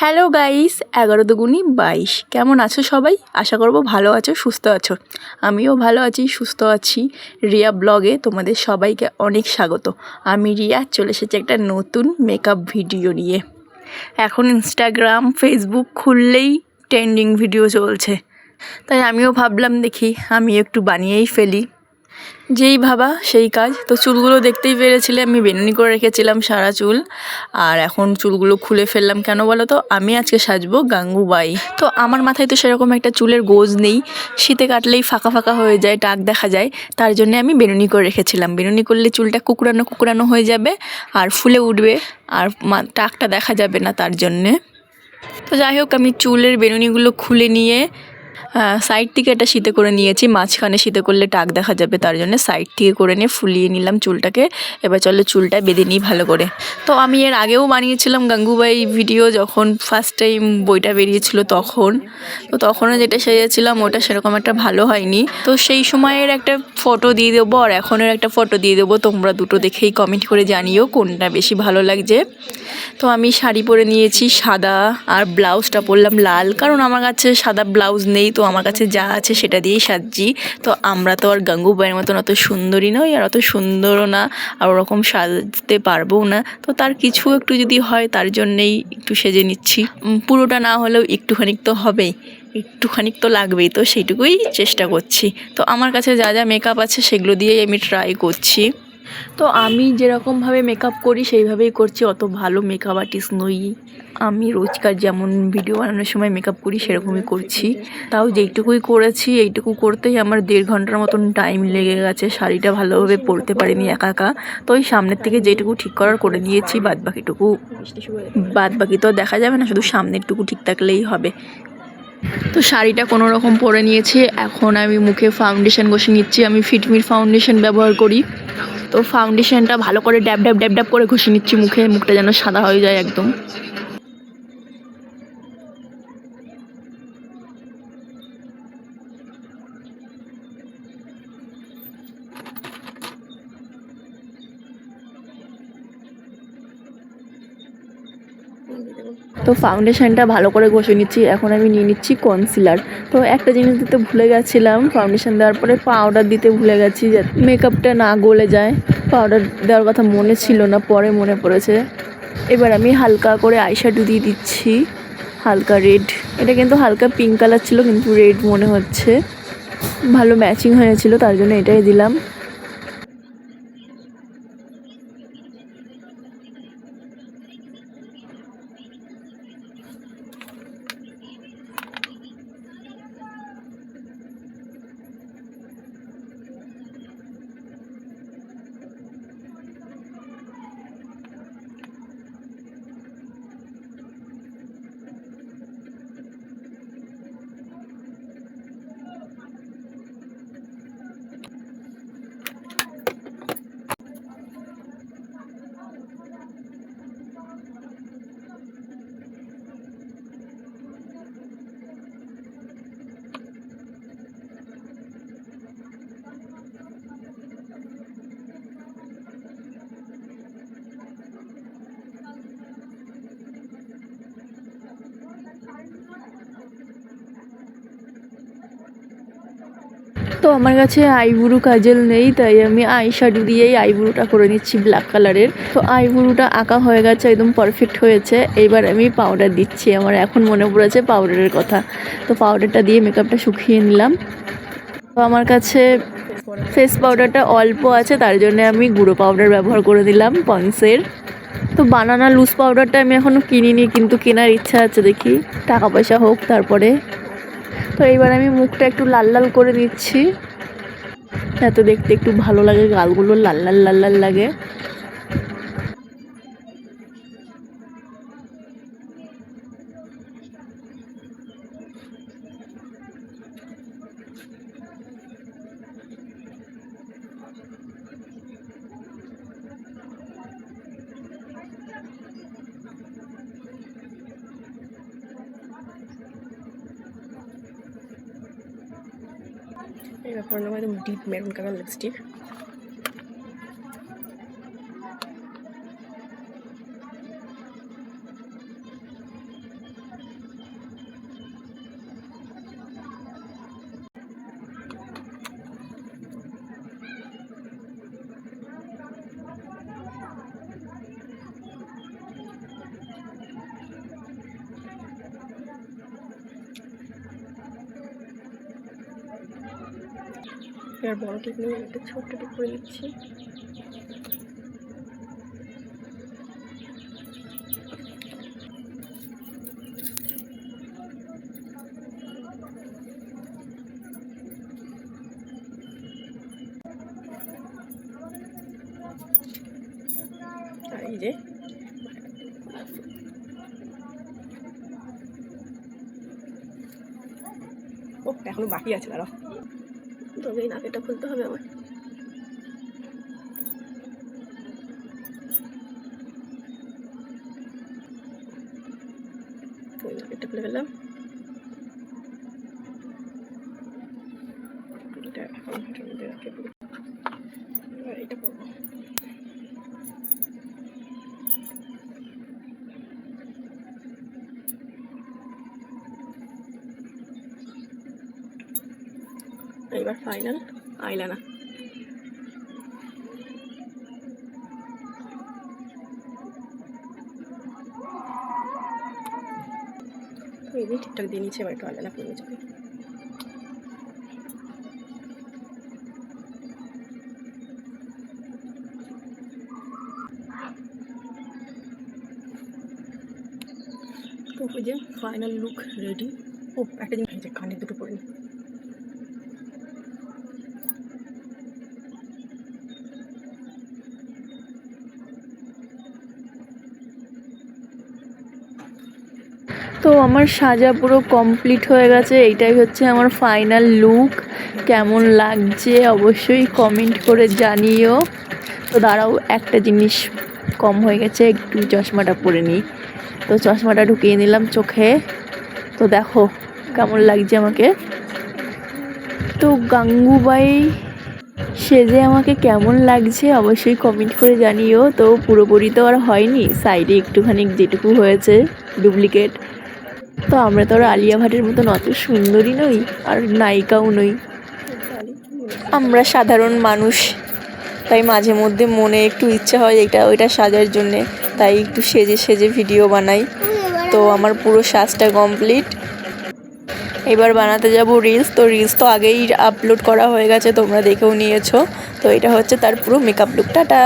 Hello guys, 11 দুগুনি 22। কেমন আছো সবাই? আশা করব ভালো আছো, সুস্থ আছো। আমিও ভালো আছি, সুস্থ আছি। রিয়া ব্লগে তোমাদের সবাইকে অনেক স্বাগত। আমি রিয়া চলে এসেছি একটা নতুন মেকআপ ভিডিও নিয়ে। এখন ইনস্টাগ্রাম, ফেসবুক খুললেই ট্রেন্ডিং ভিডিও চলছে, তাই আমিও ভাবলাম দেখি আমি একটু বানিয়েই ফেলি। যেই ভাবা সেই কাজ। তো চুলগুলো দেখতেই পেরেছিলে, আমি বেনুনি করে রেখেছিলাম সারা চুল, আর এখন চুলগুলো খুলে ফেললাম। কেন বলো তো? আমি আজকে সাজবো গাঙ্গুবাই। তো আমার মাথায় তো সেরকম একটা চুলের গোজ নেই, শীতে কাটলেই ফাঁকা ফাঁকা হয়ে যায়, টাক দেখা যায়। তার জন্য আমি বেনুনি করে রেখেছিলাম। বেনুনি করলে চুলটা কুকড়ানো কুকড়ানো হয়ে যাবে আর ফুলে উঠবে, আর টাকটা দেখা যাবে না, তার জন্যে। তো যাই হোক, আমি চুলের বেনুনিগুলো খুলে নিয়ে সাইড থেকে একটা শীতে করে নিয়েছি। মাঝখানে শীতে করলে টাক দেখা যাবে, তার জন্য সাইড থেকে করে নিয়ে ফুলিয়ে নিলাম চুলটাকে। এবার চলো চুলটা বেঁধে নিই ভালো করে। তো আমি এর আগেও বানিয়েছিলাম গাঙ্গুবাই ভিডিও, যখন ফার্স্ট টাইম বইটা বেরিয়েছিল তখন। তো তখনও যেটা সেজেছিলাম ওটা সেরকম একটা ভালো হয়নি। তো সেই সময়ের একটা ফটো দিয়ে দেবো আর এখনের একটা ফটো দিয়ে দেবো, তোমরা দুটো দেখেই কমেন্ট করে জানিও কোনটা বেশি ভালো লাগছে। তো আমি শাড়ি পরে নিয়েছি সাদা, আর ব্লাউজটা পরলাম লাল, কারণ আমার কাছে সাদা ব্লাউজ নেই। তো আমার কাছে যা আছে সেটা দিয়েই সাজছি। তো আমরা তো আর গাঙ্গুবাইয়ের মতন অত সুন্দরী নই, আর অত সুন্দরও না, আর ওরকম সাজতে পারবো না। তো তার কিছু একটু যদি হয়, তার জন্যেই একটু সেজে নিচ্ছি। পুরোটা না হলেও একটুখানি তো হবেই, একটুখানি তো লাগবেই। তো সেইটুকুই চেষ্টা করছি। তো আমার কাছে যা যা মেকআপ আছে সেগুলো দিয়েই আমি ট্রাই করছি। তো আমি যেরকমভাবে মেকআপ করি সেইভাবেই করছি, অত ভালো মেকআপ আর্টিস্ট নই। আমি রোজকার যেমন ভিডিও বানানোর সময় মেকআপ করি সেরকমই করছি। তাও যেইটুকুই করেছি এইটুকু করতেই আমার 1.5 ঘন্টার মতন টাইম লেগে গেছে। শাড়িটা ভালোভাবে পরতে পারিনি একা একা। তো ওই সামনের থেকে যেটুকু ঠিক করার করে নিয়েছি, বাদ বাকি তো দেখা যাবে না, শুধু সামনেরটুকু ঠিক থাকলেই হবে। তো শাড়িটা কোনো রকম পরে নিয়েছি। এখন আমি মুখে ফাউন্ডেশন ঘষে নিচ্ছি। আমি ফিটমির ফাউন্ডেশন ব্যবহার করি। তো ফাউন্ডেশনটা ভালো করে ড্যাব ড্যাব ড্যাব ড্যাব করে ঘষে নিচ্ছি মুখে, মুখটা যেন সাদা হয়ে যায় একদম। তো ফাউন্ডেশনটা ভালো করে ঘষে নিচ্ছি। এখন আমি নিয়ে নিচ্ছি কনসিলার। তো একটা জিনিস দিতে ভুলে গেছিলাম, ফাউন্ডেশন দেওয়ার পরে পাউডার দিতে ভুলে গেছি, যাতে মেকআপটা না গলে যায়। পাউডার দেওয়ার কথা মনে ছিল না, পরে মনে পড়েছে। এবার আমি হালকা করে আইশ্যাডো দিয়ে দিচ্ছি, হালকা রেড। এটা কিন্তু হালকা পিঙ্ক কালার ছিল, কিন্তু রেড মনে হচ্ছে। ভালো ম্যাচিং হয়েছিল, তার জন্য এটাই দিলাম। তো আমার কাছে আইব্রু কাজল নেই, তাই আমি আইশ্যাডো দিয়েই আইব্রুটা করে নিচ্ছি ব্ল্যাক কালারের। তো আইব্রুটা আঁকা হয়ে গেছে, একদম পারফেক্ট হয়েছে। এইবার আমি পাউডার দিচ্ছি। আমার এখন মনে পড়েছে পাউডারের কথা। তো পাউডারটা দিয়ে মেকআপটা শুকিয়ে নিলাম। তো আমার কাছে ফেস পাউডারটা অল্প আছে, তার জন্য আমি গুঁড়ো পাউডার ব্যবহার করে দিলাম পন্সের। তো বানানা লুজ পাউডারটা আমি এখনও কিনিনি, কিন্তু কেনার ইচ্ছা আছে, দেখি টাকা পয়সা হোক তারপরে। তো এইবার আমি মুখটা একটু লাল লাল করে নিচ্ছি, যাতে দেখতে একটু ভালো লাগে, গালগুলো লাল লাল লাল লাল লাগে। এবার পরলাম একদম ডিপ মেরুন কালার লিপস্টিক। এবার বড় টিপ নিয়ে একটা ছোট্ট টিপ করে দিচ্ছি। আর এই যে ও এখনো বাকি আছে, দাঁড়াও, তবে এই নাকেটা খুলতে হবে আমার। ওই নাকেরটা খুলে ফেললাম। এটা এখন এটার মধ্যে রাখে পুরো। এবার এটা করবো। এবার ফাইনাল আইলানা। এই দিন ঠিকঠাক দিয়ে নিচ্ছে, এবার একটু আইলানা করে যাবে। তো ওই যে ফাইনাল লুক রেডি। ও একটা জিনিস হয়েছে, কানের দুটো পরে নি। তো আমার সাজা পুরো কমপ্লিট হয়ে গেছে। এইটাই হচ্ছে আমার ফাইনাল লুক। কেমন লাগছে অবশ্যই কমেন্ট করে জানিও। তো দাঁড়াও, একটা জিনিস কম হয়ে গেছে, একটু চশমাটা পরে নিই। তো চশমাটা ঢুকিয়ে নিলাম চোখে। তো দেখো কেমন লাগছে আমাকে। তো গাঙ্গুবাই সেজে আমাকে কেমন লাগছে অবশ্যই কমেন্ট করে জানিও। তো পুরোপুরি তো আর হয়নি, সাইডে একটুখানি যেটুকু হয়েছে ডুপ্লিকেট। তো আমরা তো আর আলিয়া ভাটের মতন অত সুন্দরী নই, আর নায়িকাও নই, আমরা সাধারণ মানুষ। তাই মাঝে মধ্যে মনে একটু ইচ্ছা হয় এটা ওইটা সাজার জন্যে, তাই একটু সেজে সেজে ভিডিও বানাই। তো আমার পুরো সাজটা কমপ্লিট। এবার বানাতে যাব রিলস। তো রিলস তো আগেই আপলোড করা হয়ে গেছে, তোমরা দেখেও নিয়েছো। তো এটা হচ্ছে তার পুরো মেকআপ লুক। টাটা।